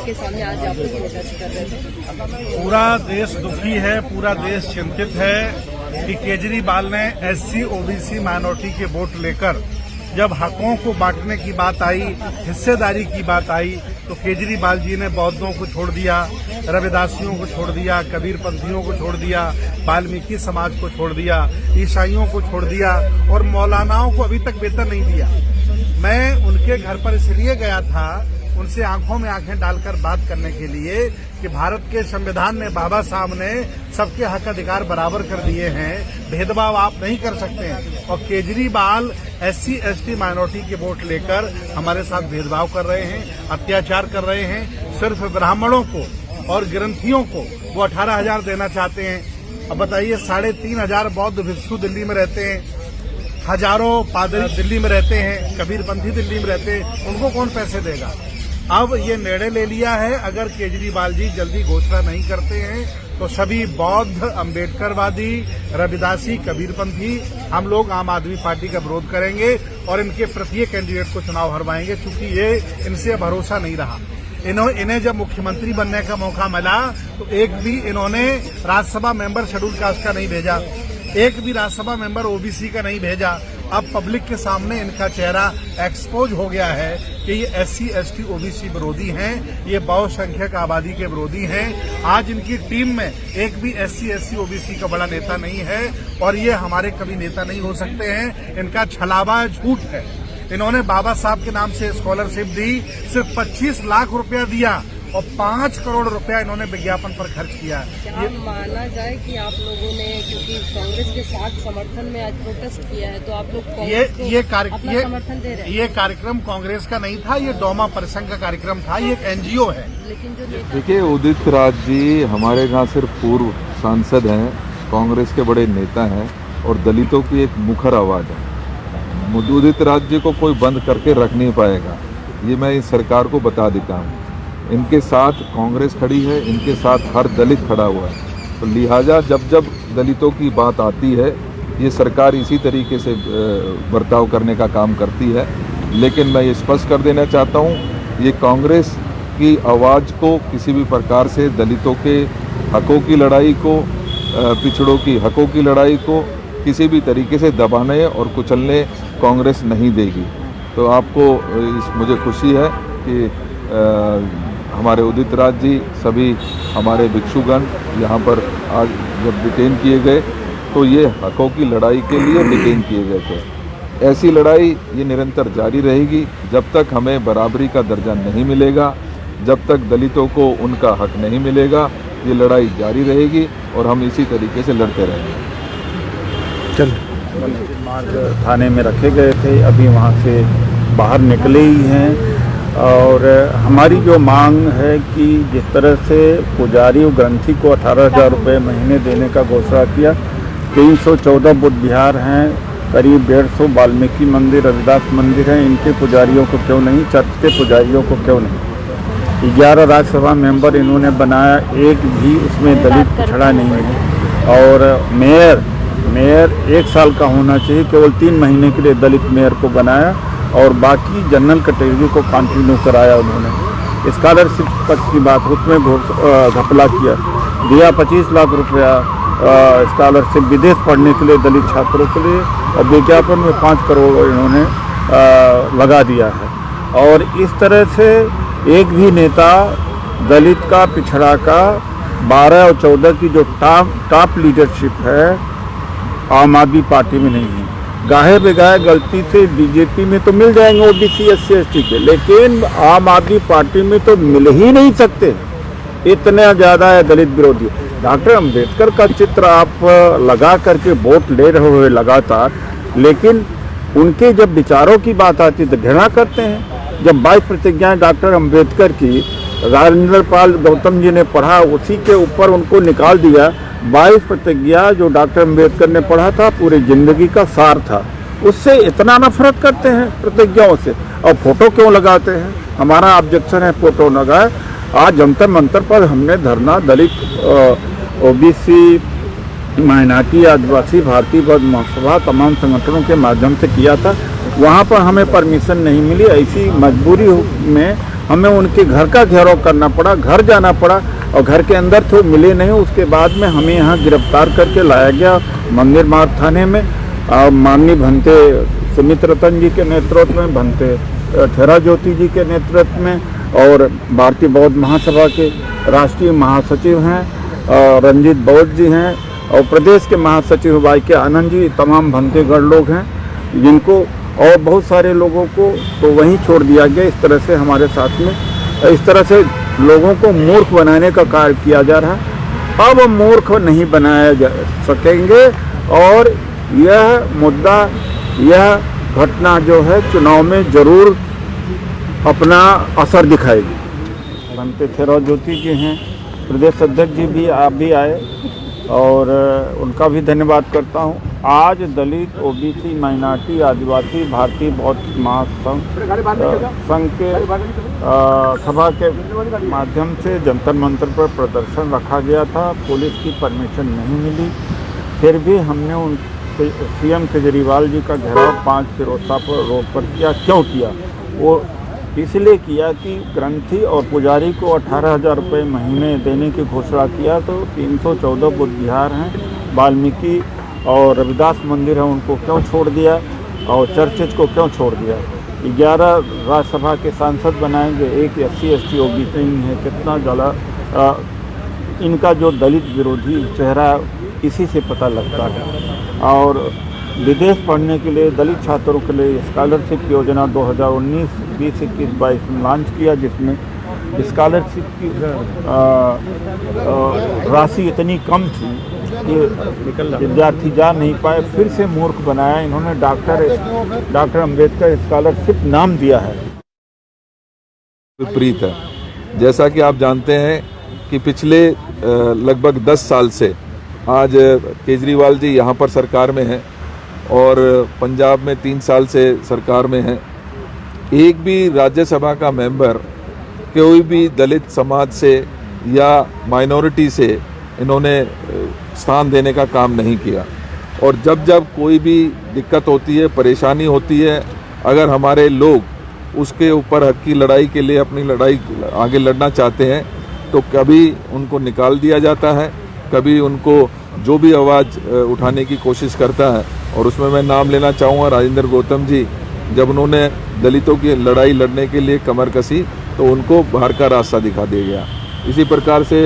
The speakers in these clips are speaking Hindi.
के सामने आज आप लोग प्रोटेस्ट कर रहे थे? पूरा देश दुखी है, पूरा देश चिंतित है कि केजरीवाल ने एससी ओबीसी माइनॉरिटी के वोट लेकर जब हकों को बांटने की बात आई, हिस्सेदारी की बात आई, तो केजरीवाल जी ने बौद्धों को छोड़ दिया, रविदासियों को छोड़ दिया, कबीरपंथियों को छोड़ दिया, वाल्मीकि समाज को छोड़ दिया, ईसाइयों को छोड़ दिया और मौलानाओं को अभी तक वेतन नहीं दिया। मैं उनके घर पर इसलिए गया था, उनसे आंखों में आंखें डालकर बात करने के लिए कि भारत के संविधान में बाबा साहब ने सबके हक अधिकार बराबर कर दिए हैं, भेदभाव आप नहीं कर सकते हैं। और केजरीवाल एससी एसटी माइनॉरिटी के वोट लेकर हमारे साथ भेदभाव कर रहे हैं, अत्याचार कर रहे हैं। सिर्फ ब्राह्मणों को और ग्रंथियों को वो 18,000 देना चाहते हैं। अब बताइए, 3,500 बौद्ध भिक्षु दिल्ली में रहते हैं, हजारों पादरी दिल्ली में रहते हैं, कबीरपंथी दिल्ली में रहते हैं, उनको कौन पैसे देगा? अब ये निर्णय ले लिया है, अगर केजरीवाल जी जल्दी घोषणा नहीं करते हैं तो सभी बौद्ध, अम्बेडकरवादी, रविदासी, कबीरपंथी हम लोग आम आदमी पार्टी का विरोध करेंगे और इनके प्रत्येक कैंडिडेट को चुनाव हरवाएंगे, क्योंकि ये इनसे भरोसा नहीं रहा। इन्हें जब मुख्यमंत्री बनने का मौका मिला तो एक भी इन्होंने राज्यसभा मेंबर शेड्यूल कास्ट का नहीं भेजा, एक भी राज्यसभा मेंबर ओबीसी का नहीं भेजा। अब पब्लिक के सामने इनका चेहरा एक्सपोज हो गया है कि ये एससी एसटी ओबीसी विरोधी हैं, ये बहुसंख्यक आबादी के विरोधी हैं। आज इनकी टीम में एक भी एससी एसटी ओबीसी का बड़ा नेता नहीं है और ये हमारे कभी नेता नहीं हो सकते हैं। इनका छलावा झूठ है। इन्होंने बाबा साहब के नाम से स्कॉलरशिप दी, सिर्फ 25 लाख रुपया दिया और 5 करोड़ रुपया इन्होंने विज्ञापन पर खर्च किया। क्या माना जाए कि आप लोगों ने, क्योंकि कांग्रेस के साथ समर्थन में आज प्रोटेस्ट किया है, तो आप लोग अपना समर्थन दे रहे हैं? ये कार्यक्रम कांग्रेस का नहीं था, ये डोमा परिसंघ का कार्यक्रम था, ये एक एनजीओ है। लेकिन जो देखिए, उदित राज जी हमारे यहाँ सिर्फ पूर्व सांसद हैं, कांग्रेस के बड़े नेता हैं और दलितों की एक मुखर आवाज है। उदित राज जी को कोई बंद करके रख नहीं पाएगा, ये मैं इस सरकार को बता देता हूँ। इनके साथ कांग्रेस खड़ी है, इनके साथ हर दलित खड़ा हुआ है, तो लिहाजा जब जब दलितों की बात आती है ये सरकार इसी तरीके से बर्ताव करने का काम करती है। लेकिन मैं ये स्पष्ट कर देना चाहता हूँ, ये कांग्रेस की आवाज़ को किसी भी प्रकार से दलितों के हकों की लड़ाई को, पिछड़ों की हकों की लड़ाई को किसी भी तरीके से दबाने और कुचलने कांग्रेस नहीं देगी। तो आपको मुझे खुशी है कि हमारे उदित राज जी, सभी हमारे भिक्षुगण यहाँ पर आज जब डिटेन किए गए तो ये हकों की लड़ाई के लिए डिटेन किए गए थे। ऐसी लड़ाई ये निरंतर जारी रहेगी जब तक हमें बराबरी का दर्जा नहीं मिलेगा, जब तक दलितों को उनका हक नहीं मिलेगा, ये लड़ाई जारी रहेगी और हम इसी तरीके से लड़ते रहेंगे। थाने में रखे गए थे, अभी वहाँ से बाहर निकले ही हैं और हमारी जो मांग है कि जिस तरह से पुजारी और ग्रंथी को 18,000 रुपये महीने देने का घोषणा किया, 314 बुद्ध विहार हैं, करीब 150 वाल्मीकि मंदिर, रविदास मंदिर हैं, इनके पुजारियों को क्यों नहीं, चर्च के पुजारियों को क्यों नहीं? 11 राज्यसभा मेंबर इन्होंने बनाया, एक भी उसमें दलित पिछड़ा नहीं है। और मेयर 1 साल का होना चाहिए, केवल 3 महीने के लिए दलित मेयर को बनाया और बाकी जनरल कैटेगरी को कंटिन्यू कराया उन्होंने। स्कॉलरशिप तक की बात, उसमें घपला किया, दिया 25 लाख रुपया स्कॉलरशिप विदेश पढ़ने के लिए दलित छात्रों के लिए और विज्ञापन में 5 करोड़ इन्होंने लगा दिया है। और इस तरह से एक भी नेता दलित का, पिछड़ा का 12 और 14 की जो टॉप लीडरशिप है आम आदमी पार्टी में नहीं है। गाहे बेगाहे गलती से बीजेपी में तो मिल जाएंगे ओबीसी एससी एसटी के, लेकिन आम आदमी पार्टी में तो मिल ही नहीं सकते, इतने ज़्यादा है दलित विरोधी। डॉक्टर अम्बेडकर का चित्र आप लगा करके वोट ले रहे हो लगातार, लेकिन उनके जब विचारों की बात आती तो घृणा करते हैं। जब 22 प्रतिज्ञाएं डॉक्टर अम्बेडकर की राजेंद्र पाल गौतम जी ने पढ़ा, उसी के ऊपर उनको निकाल दिया। 22 प्रतिज्ञा जो डॉक्टर अम्बेडकर ने पढ़ा था पूरी जिंदगी का सार था, उससे इतना नफरत करते हैं प्रतिज्ञाओं से। और फोटो क्यों लगाते हैं? हमारा ऑब्जेक्शन है फोटो लगाए। आज जंतर मंतर पर हमने धरना दलित, ओबीसी, माइनॉरिटी, आदिवासी, भारतीय बौद्ध महासभा तमाम संगठनों के माध्यम से किया था। वहाँ पर हमें परमिशन नहीं मिली, ऐसी मजबूरी में हमें उनके घर का घेराव करना पड़ा, घर जाना पड़ा और घर के अंदर थे, मिले नहीं। उसके बाद में हमें यहाँ गिरफ्तार करके लाया गया मंदिर मार्ग थाने में। माननीय भंते सुमित रतन जी के नेतृत्व में, भंते ठेरा ज्योति जी के नेतृत्व में और भारतीय बौद्ध महासभा के राष्ट्रीय महासचिव हैं रंजीत बौद्ध जी हैं और प्रदेश के महासचिव वाई के आनंद जी, तमाम भंतेगढ़ लोग हैं जिनको और बहुत सारे लोगों को तो वहीं छोड़ दिया गया। इस तरह से हमारे साथ में इस तरह से लोगों को मूर्ख बनाने का कार्य किया जा रहा है। अब मूर्ख नहीं बनाया जा सकेंगे और यह मुद्दा, यह घटना जो है चुनाव में जरूर अपना असर दिखाएगी। भंते ठेरा ज्योति जी हैं, प्रदेश अध्यक्ष जी भी आप भी आए और उनका भी धन्यवाद करता हूं। आज दलित, ओबीसी, माइनॉरिटी, आदिवासी भारतीय बौद्ध महासंघ संघ के सभा के माध्यम से जंतर मंतर पर प्रदर्शन रखा गया था। पुलिस की परमिशन नहीं मिली, फिर भी हमने उन सीएम केजरीवाल जी का घेराव 5 फिरोजशाह रोड पर किया। क्यों किया? वो इसलिए किया कि ग्रंथी और पुजारी को 18,000 रुपये महीने देने की घोषणा किया, तो 314 बुद्ध विहार हैं, वाल्मीकि और रविदास मंदिर है, उनको क्यों छोड़ दिया और चर्चेज को क्यों छोड़ दिया? 11 राज्यसभा के सांसद बनाएंगे, एक SC ST OBC नहीं है। कितना ज़्यादा इनका जो दलित विरोधी चेहरा इसी से पता लगता है। और विदेश पढ़ने के लिए दलित छात्रों के लिए स्कॉलरशिप योजना 2019, 20, 21, 22 में लॉन्च किया, जिसमें स्कॉलरशिप की राशि इतनी कम थी कि विद्यार्थी जा नहीं पाए। फिर से मूर्ख बनाया इन्होंने। डॉक्टर अम्बेडकर स्कॉलरशिप नाम दिया है। विपरीत है। जैसा कि आप जानते हैं कि पिछले लगभग 10 साल से आज केजरीवाल जी यहाँ पर सरकार में हैं और पंजाब में 3 साल से सरकार में हैं। एक भी राज्यसभा का मेंबर कोई भी दलित समाज से या माइनॉरिटी से इन्होंने स्थान देने का काम नहीं किया। और जब जब कोई भी दिक्कत होती है, परेशानी होती है, अगर हमारे लोग उसके ऊपर हक की लड़ाई के लिए अपनी लड़ाई आगे लड़ना चाहते हैं तो कभी उनको निकाल दिया जाता है, कभी उनको जो भी आवाज़ उठाने की कोशिश करता है। और उसमें मैं नाम लेना चाहूँगा राजेंद्र गौतम जी, जब उन्होंने दलितों की लड़ाई लड़ने के लिए कमर कसी तो उनको बाहर का रास्ता दिखा दिया गया। इसी प्रकार से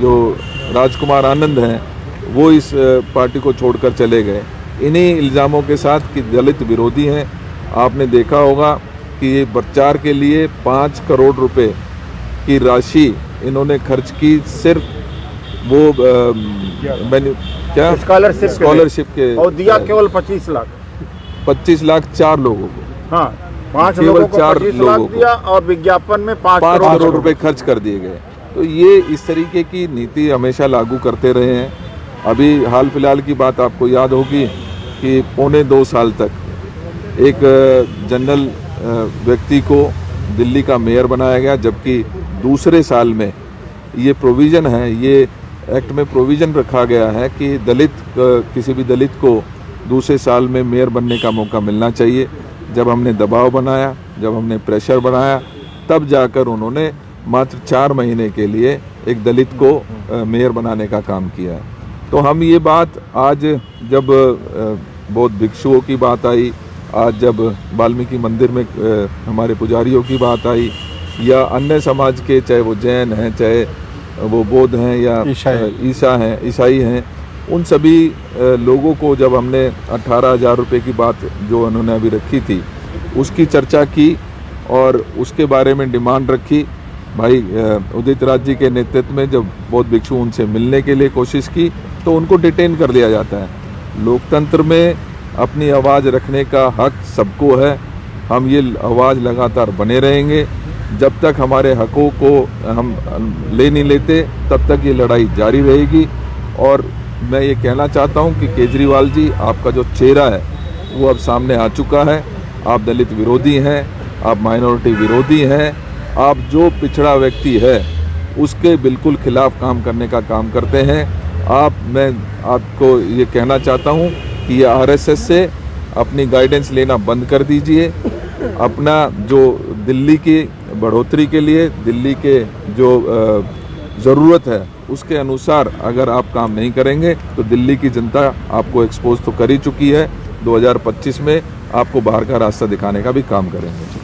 जो राजकुमार आनंद हैं वो इस पार्टी को छोड़कर चले गए इन्हीं इल्ज़ामों के साथ कि दलित विरोधी हैं। आपने देखा होगा कि ये प्रचार के लिए 5 करोड़ रुपए की राशि इन्होंने खर्च की, सिर्फ वो क्या स्कॉलरशिप के, और दिया केवल 25 लाख 4 लोगों को। हाँ, 5 लोगों को 25 लाख दिया और विज्ञापन में 5 करोड़ रुपए खर्च कर दिए गए। तो ये इस तरीके की नीति हमेशा लागू करते रहे हैं। अभी हाल फिलहाल की बात आपको याद होगी कि 1.25 साल तक एक जनरल व्यक्ति को दिल्ली का मेयर बनाया गया, जबकि दूसरे साल में ये प्रोविज़न है, ये एक्ट में प्रोविज़न रखा गया है कि किसी भी दलित को दूसरे साल में मेयर बनने का मौका मिलना चाहिए। जब हमने दबाव बनाया, जब हमने प्रेशर बनाया, तब जाकर उन्होंने मात्र 4 महीने के लिए एक दलित को मेयर बनाने का काम किया है। तो हम ये बात आज जब बौद्ध भिक्षुओं की बात आई, आज जब वाल्मीकि मंदिर में हमारे पुजारियों की बात आई, या अन्य समाज के, चाहे वो जैन हैं, चाहे वो बौद्ध हैं या ईसाई हैं, उन सभी लोगों को जब हमने 18,000 रुपये की बात जो उन्होंने अभी रखी थी उसकी चर्चा की और उसके बारे में डिमांड रखी। भाई उदित राज जी के नेतृत्व में जब बौद्ध भिक्षु उनसे मिलने के लिए कोशिश की तो उनको डिटेन कर दिया जाता है। लोकतंत्र में अपनी आवाज़ रखने का हक सबको है। हम ये आवाज़ लगातार बने रहेंगे जब तक हमारे हकों को हम ले नहीं लेते, तब तक ये लड़ाई जारी रहेगी। और मैं ये कहना चाहता हूँ कि केजरीवाल जी, आपका जो चेहरा है वो अब सामने आ चुका है। आप दलित विरोधी हैं, आप माइनॉरिटी विरोधी हैं, आप जो पिछड़ा व्यक्ति है उसके बिल्कुल खिलाफ काम करने का काम करते हैं। मैं आपको ये कहना चाहता हूँ कि ये RSS से अपनी गाइडेंस लेना बंद कर दीजिए अपना जो दिल्ली की बढ़ोतरी के लिए, दिल्ली के जो ज़रूरत है उसके अनुसार अगर आप काम नहीं करेंगे तो दिल्ली की जनता आपको एक्सपोज तो कर ही चुकी है। 2025 में आपको बाहर का रास्ता दिखाने का भी काम करेंगे।